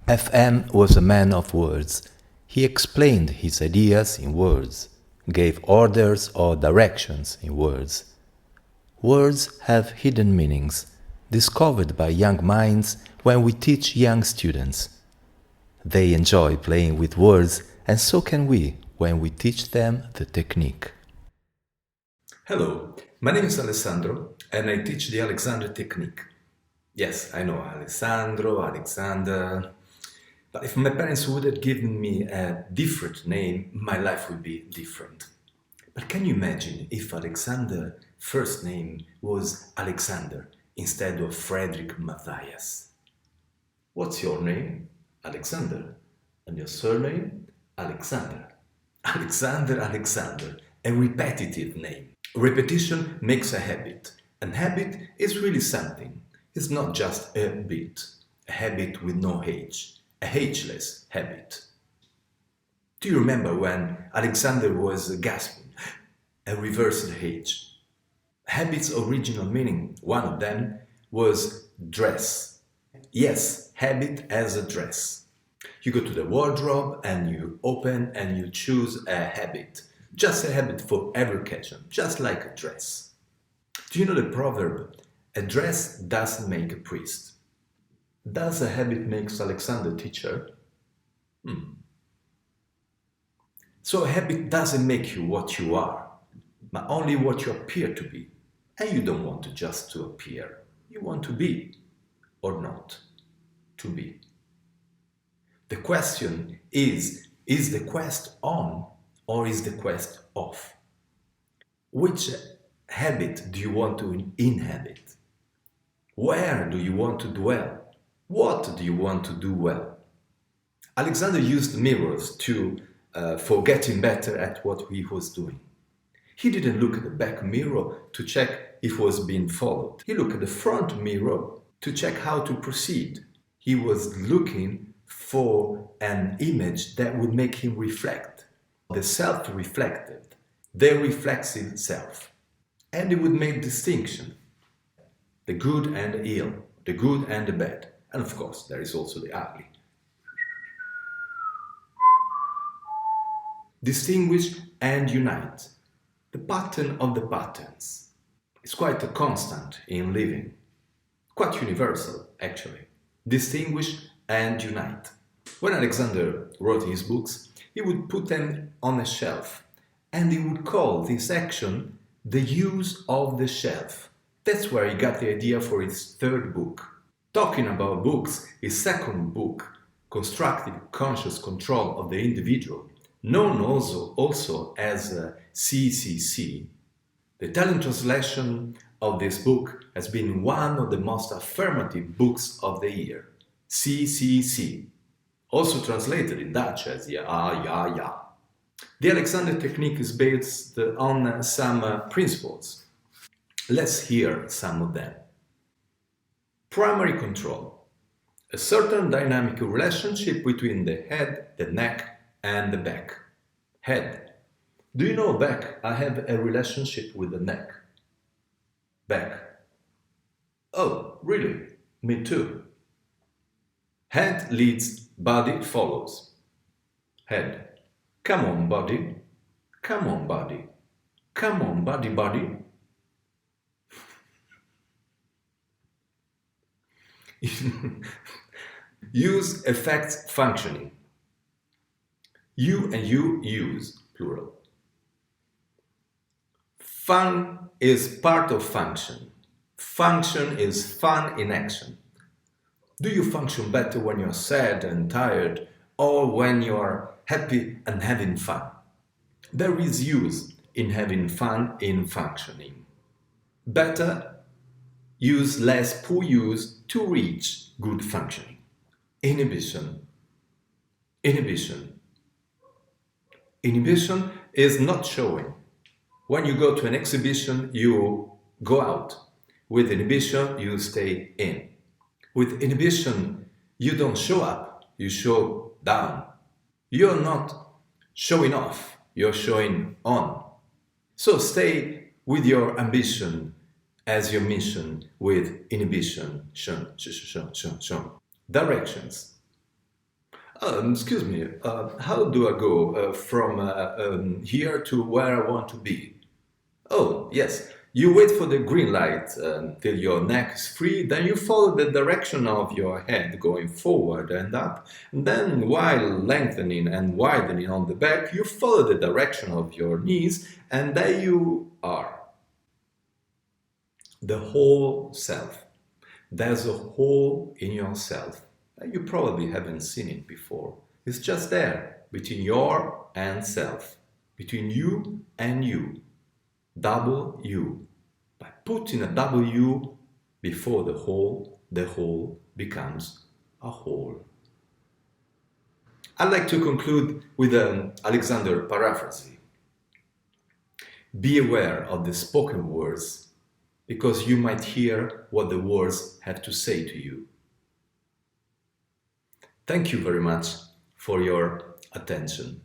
FM was a man of words. He explained his ideas in words, gave orders or directions in words. Words have hidden meanings, discovered by young minds when we teach young students. They enjoy playing with words, and so can we when we teach them the technique. Hello, my name is Alessandro and I teach the Alexander technique. Yes, I know Alessandro, Alexander. But if my parents would have given me a different name, my life would be different. But can you imagine if Alexander's first name was Alexander instead of Frederick Matthias? What's your name? Alexander. And your surname? Alexander. Alexander. A repetitive name. Repetition makes a habit. And habit is really something. It's not just a bit. A habit with no H. A H-less habit. Do you remember when Alexander was gasping? A reversed H. Habit's original meaning, one of them, was dress. Yes, habit as a dress. You go to the wardrobe and you open and you choose a habit. Just a habit for every occasion, just like a dress. Do you know the proverb, a dress doesn't make a priest? Does a habit make Alexander teacher? So a habit doesn't make you what you are, but only what you appear to be. And you don't want to just to appear. You want to be, or not to be. The question is the quest on or is the quest off? Which habit do you want to inhabit? Where do you want to dwell? What do you want to do well? Alexander used mirrors for getting better at what he was doing. He didn't look at the back mirror to check if he was being followed. He looked at the front mirror to check how to proceed. He was looking for an image that would make him reflect. The self reflected, the reflexive self. And he would make distinction. The good and the ill, the good and the bad. And of course, there is also the ugly. Distinguish and unite. The pattern of the patterns. It's quite a constant in living. Quite universal, actually. Distinguish and unite. When Alexander wrote his books, he would put them on a shelf. And he would call this action the use of the shelf. That's where he got the idea for his third book. Talking about books, his second book, Constructive Conscious Control of the Individual, known also as CCC, the Italian translation of this book has been one of the most affirmative books of the year. CCC, also translated in Dutch as ja. The Alexander technique is based on some principles. Let's hear some of them. Primary control. A certain dynamic relationship between the head, the neck, and the back. Head. Do you know back? I have a relationship with the neck. Back. Oh, really? Me too. Head leads, body follows. Head. Come on, body. Come on, body. Come on, body. Use effects functioning. You and you use, plural. Fun is part of function. Function is fun in action. Do you function better when you're sad and tired or when you're happy and having fun? There is use in having fun in functioning. Better use less poor use to reach good functioning. Inhibition. Inhibition is not showing. When you go to an exhibition, you go out. With inhibition, you stay in. With inhibition, you don't show up, you show down. You're not showing off, you're showing on. So stay with your ambition, as your mission with inhibition. Directions. Excuse me, how do I go from here to where I want to be? Oh, yes. You wait for the green light till your neck is free, then you follow the direction of your head going forward and up. And then, while lengthening and widening on the back, you follow the direction of your knees, and there you are. The whole self. There's a hole in yourself. You probably haven't seen it before. It's just there, between your and self, between you and you. Double U. By putting a W before the whole becomes a whole. I'd like to conclude with an Alessandro paraphrase. Be aware of the spoken words, because you might hear what the words have to say to you. Thank you very much for your attention.